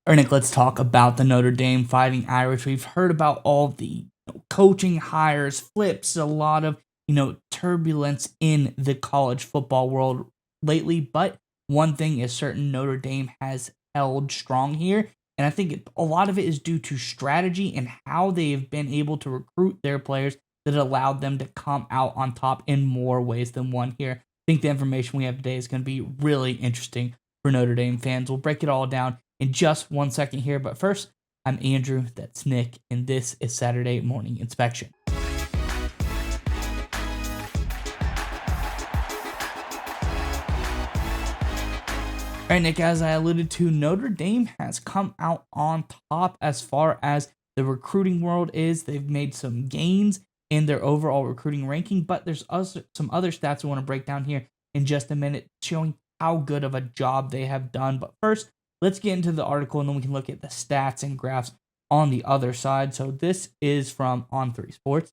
All right, Nick, let's talk about the Notre Dame Fighting Irish. We've heard about all the coaching hires, flips, a lot of turbulence in the college football world lately. But one thing is certain: Notre Dame has held strong here, and I think a lot of it is due to strategy and how they've been able to recruit their players that allowed them to come out on top in more ways than one. Here, I think the information we have today is going to be really interesting for Notre Dame fans. We'll break it all down in just 1 second here. But first, I'm Andrew, that's Nick, and this is Saturday Morning Inspection. All right, Nick, as I alluded to, Notre Dame has come out on top as far as the recruiting world is. They've made some gains in their overall recruiting ranking, but there's also some other stats I want to break down here in just a minute, showing how good of a job they have done. But first, let's get into the article, and then we can look at the stats and graphs on the other side. So this is from On3 Sports.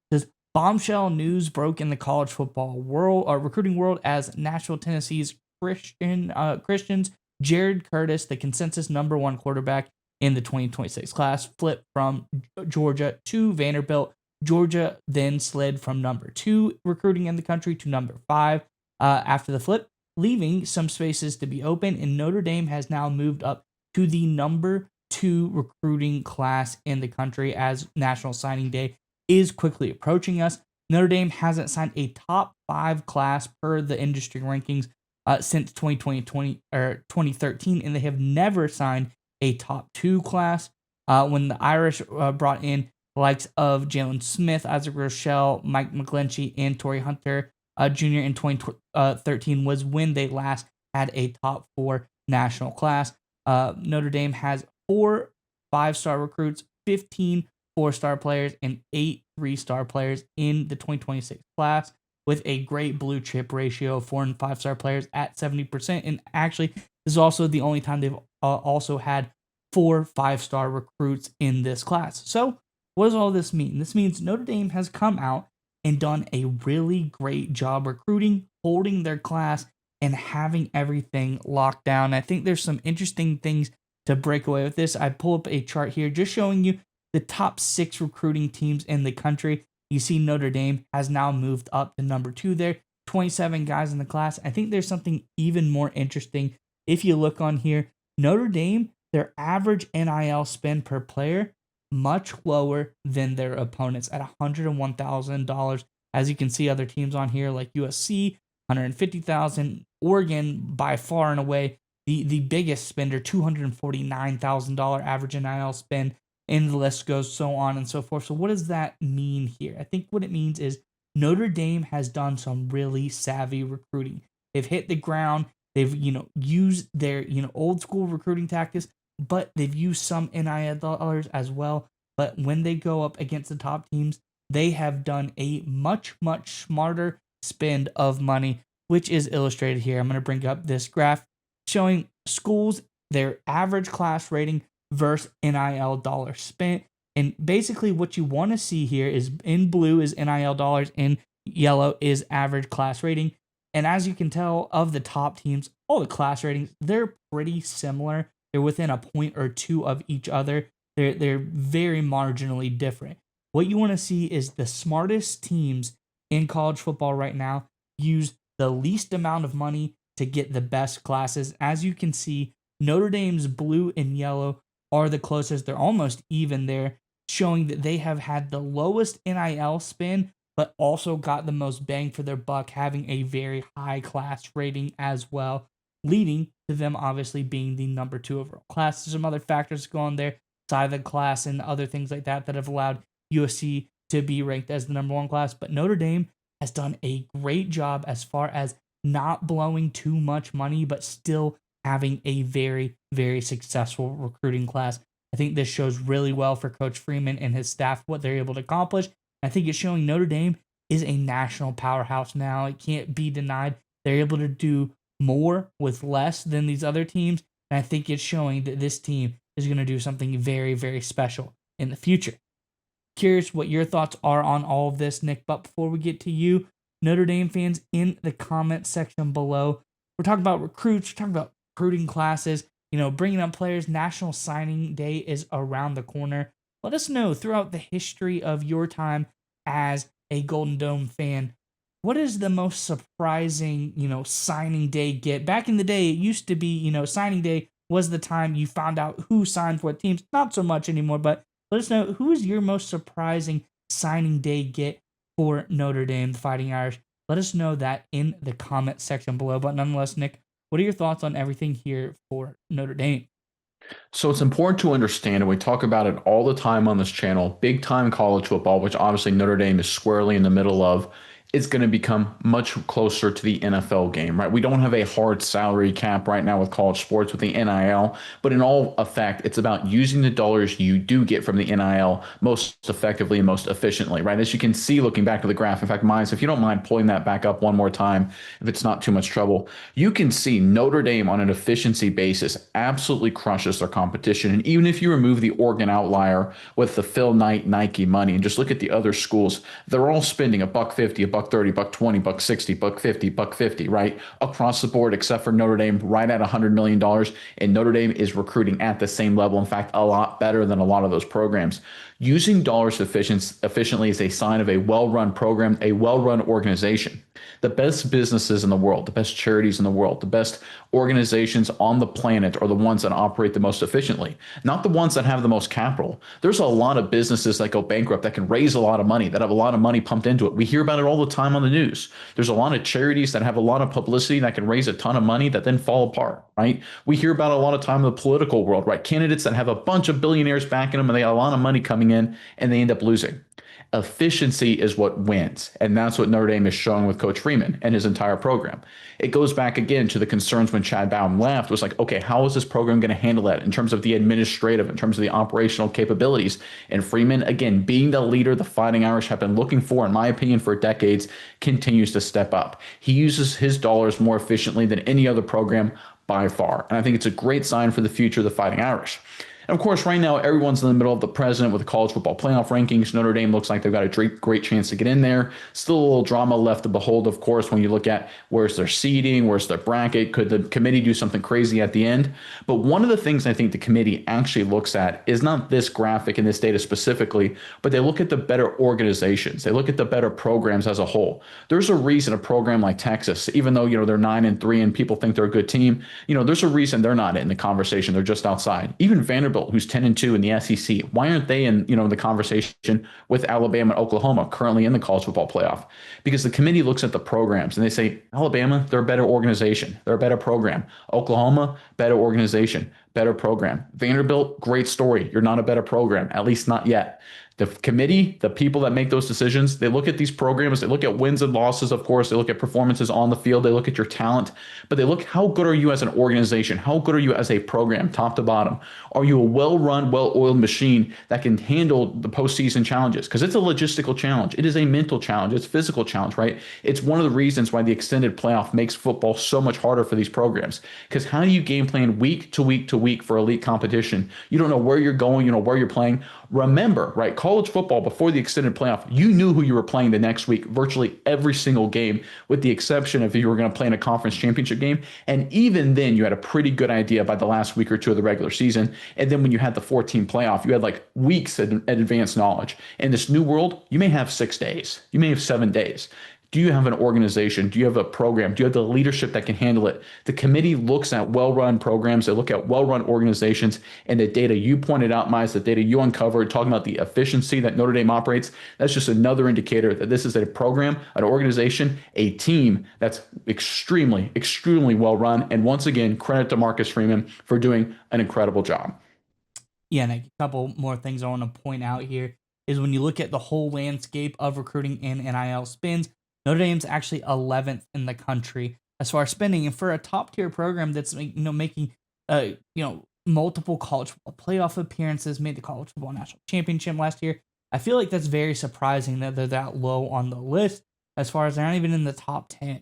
It says, bombshell news broke in the college football world, or recruiting world, as Nashville, Tennessee's Christians Jared Curtis, the consensus #1 quarterback in the 2026 class, flipped from Georgia to Vanderbilt. Georgia then slid from #2 recruiting in the country to #5 after the flip, leaving some spaces to be open, and Notre Dame has now moved up to the #2 recruiting class in the country as National Signing Day is quickly approaching us. Notre Dame hasn't signed a top 5 class per the industry rankings since 2013, and they have never signed a top 2 class. When the Irish brought in the likes of Jalen Smith, Isaac Rochelle, Mike McGlinchey, and Torrey Hunter Jr. in 2013 was when they last had a top 4 national class. Notre Dame has 4 5-star recruits, 15 4-star players, and 8 3-star players in the 2026 class, with a great blue chip ratio of 4 and 5-star players at 70%. And actually, this is also the only time they've also had 4 5-star recruits in this class. So what does all this mean? This means Notre Dame has come out and done a really great job recruiting, holding their class, and having everything locked down. I think there's some interesting things to break away with this. I pull up a chart here just showing you the top 6 recruiting teams in the country. You see Notre Dame has now moved up to #2 there, 27 guys in the class. I think there's something even more interesting. If you look on here, Notre Dame, their average NIL spend per player, much lower than their opponents at $101,000. As you can see, other teams on here like USC, $150,000. Oregon, by far and away, the biggest spender, $249,000 average NIL spend, and the list goes so on and so forth. So what does that mean here? I think what it means is Notre Dame has done some really savvy recruiting. They've hit the ground. They've used their old school recruiting tactics, but they've used some NIL dollars as well. But when they go up against the top teams, they have done a much smarter spend of money, which is illustrated here. I'm going to bring up this graph showing schools, their average class rating versus NIL dollars spent. And basically what you want to see here is in blue is NIL dollars, in yellow is average class rating. And as you can tell, of the top teams, all the class ratings, they're pretty similar. They're within a point or two of each other. They're very marginally different. What you want to see is the smartest teams in college football right now use the least amount of money to get the best classes. As you can see, Notre Dame's blue and yellow are the closest. They're almost even there, showing that they have had the lowest NIL spend, but also got the most bang for their buck, having a very high class rating as well, leading to them obviously being the #2 overall class. There's some other factors go on there, side of the class and other things like that have allowed USC to be ranked as the #1 class. But Notre Dame has done a great job as far as not blowing too much money, but still having a very, very successful recruiting class. I think this shows really well for Coach Freeman and his staff, what they're able to accomplish. I think it's showing Notre Dame is a national powerhouse now. It can't be denied. They're able to do more with less than these other teams. And I think it's showing that this team is going to do something very, very special in the future. Curious what your thoughts are on all of this, Nick. But before we get to you, Notre Dame fans, in the comment section below, we're talking about recruits, we're talking about recruiting classes. bringing up players. National Signing Day is around the corner. Let us know throughout the history of your time as a Golden Dome fan, what is the most surprising, signing day get? Back in the day, it used to be, signing day was the time you found out who signed for what teams. Not so much anymore, but let us know who is your most surprising signing day get for Notre Dame, the Fighting Irish. Let us know that in the comment section below. But nonetheless, Nick, what are your thoughts on everything here for Notre Dame? So it's important to understand, and we talk about it all the time on this channel, big time college football, which obviously Notre Dame is squarely in the middle of, is going to become much closer to the NFL game, right? We don't have a hard salary cap right now with college sports with the NIL, but in all effect, it's about using the dollars you do get from the NIL most effectively and most efficiently, right? As you can see, looking back at the graph, in fact, Miles, if you don't mind pulling that back up one more time, if it's not too much trouble, you can see Notre Dame on an efficiency basis absolutely crushes their competition. And even if you remove the Oregon outlier with the Phil Knight Nike money and just look at the other schools, they're all spending a buck 50, a buck 30, buck 20, buck 60, buck 50, right? Across the board, except for Notre Dame, right at $100 million. And Notre Dame is recruiting at the same level. In fact, a lot better than a lot of those programs. Using dollars efficiently is a sign of a well-run program, a well-run organization. The best businesses in the world, the best charities in the world, the best organizations on the planet are the ones that operate the most efficiently, not the ones that have the most capital. There's a lot of businesses that go bankrupt that can raise a lot of money, that have a lot of money pumped into it. We hear about it all the time on the news. There's a lot of charities that have a lot of publicity that can raise a ton of money that then fall apart, right? We hear about it a lot of time in the political world, right? Candidates that have a bunch of billionaires backing them and they got a lot of money coming in and they end up losing. Efficiency is what wins. And that's what Notre Dame is showing with Coach Freeman and his entire program. It goes back again to the concerns when Chad Bowden left. It was like, okay, how is this program going to handle that in terms of the administrative, in terms of the operational capabilities? And Freeman, again, being the leader the Fighting Irish have been looking for, in my opinion, for decades, continues to step up. He uses his dollars more efficiently than any other program by far. And I think it's a great sign for the future of the Fighting Irish. And of course, right now, everyone's in the middle of the president with the college football playoff rankings. Notre Dame looks like they've got a great chance to get in there. Still a little drama left to behold, of course, when you look at where's their seeding, where's their bracket. Could the committee do something crazy at the end? But one of the things I think the committee actually looks at is not this graphic and this data specifically, but they look at the better organizations. They look at the better programs as a whole. There's a reason a program like Texas, even though, they're 9-3 and people think they're a good team, there's a reason they're not in the conversation. They're just outside. Even Vanderbilt, who's 10-2 in the SEC. Why aren't they in, the conversation with Alabama and Oklahoma currently in the college football playoff? Because the committee looks at the programs and they say, Alabama, they're a better organization. They're a better program. Oklahoma, better organization, better program. Vanderbilt, great story. You're not a better program, at least not yet. The committee, the people that make those decisions, they look at these programs, they look at wins and losses, of course, they look at performances on the field, they look at your talent, but they look how good are you as an organization? How good are you as a program, top to bottom? Are you a well-run, well-oiled machine that can handle the postseason challenges? Because it's a logistical challenge. It is a mental challenge. It's a physical challenge, right? It's one of the reasons why the extended playoff makes football so much harder for these programs. Because how do you game plan week to week to week for elite competition? You don't know where you're going, where you're playing. Remember, right, college football before the extended playoff, you knew who you were playing the next week, virtually every single game, with the exception of if you were going to play in a conference championship game. And even then, you had a pretty good idea by the last week or two of the regular season. And then when you had the 14 playoff, you had like weeks of advanced knowledge. In this new world, you may have 6 days, you may have 7 days. Do you have an organization? Do you have a program? Do you have the leadership that can handle it? The committee looks at well-run programs. They look at well-run organizations, and the data you pointed out, Miles, the data you uncovered, talking about the efficiency that Notre Dame operates, that's just another indicator that this is a program, an organization, a team that's extremely, extremely well-run. And once again, credit to Marcus Freeman for doing an incredible job. Yeah, and a couple more things I want to point out here is when you look at the whole landscape of recruiting in NIL spins, Notre Dame's actually 11th in the country as far as spending, and for a top tier program that's making multiple college football playoff appearances, made the college football national championship last year. I feel like that's very surprising that they're that low on the list as far as they're not even in the top 10.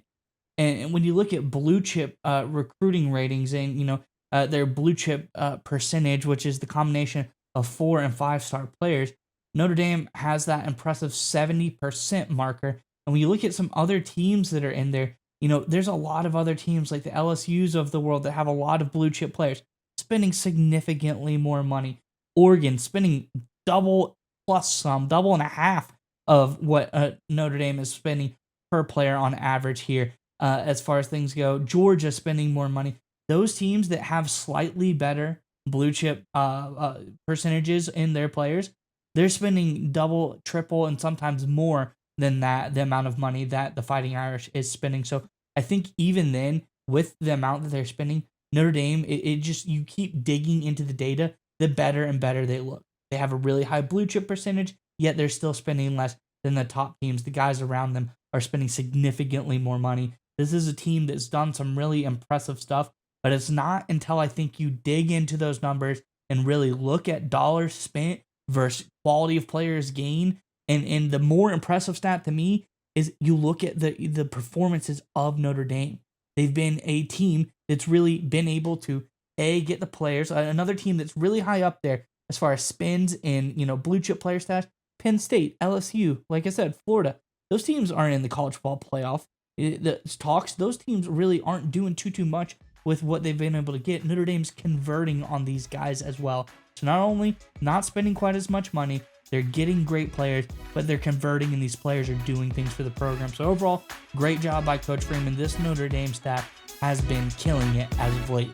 And when you look at blue chip recruiting ratings and their blue chip percentage, which is the combination of 4 and 5 star players, Notre Dame has that impressive 70% marker. And when you look at some other teams that are in there, there's a lot of other teams like the LSUs of the world that have a lot of blue chip players. spending significantly more money. Oregon spending double plus some, double and a half of what Notre Dame is spending per player on average here. As far as things go, Georgia spending more money. Those teams that have slightly better blue chip percentages in their players, they're spending double, triple, and sometimes more than that, the amount of money that the Fighting Irish is spending. So I think even then, with the amount that they're spending, Notre Dame, it just, you keep digging into the data, the better and better they look. They have a really high blue chip percentage, yet they're still spending less than the top teams. The guys around them are spending significantly more money. This is a team that's done some really impressive stuff, but it's not until I think you dig into those numbers and really look at dollars spent versus quality of players gained. And the more impressive stat to me is you look at the performances of Notre Dame. They've been a team that's really been able to get the players. Another team that's really high up there as far as spends in blue chip player stats. Penn State, LSU, like I said, Florida. Those teams aren't in the college football playoff. The talks, those teams really aren't doing too much with what they've been able to get. Notre Dame's converting on these guys as well. So not only not spending quite as much money, they're getting great players, but they're converting, and these players are doing things for the program. So overall, great job by Coach Freeman. This Notre Dame staff has been killing it as of late.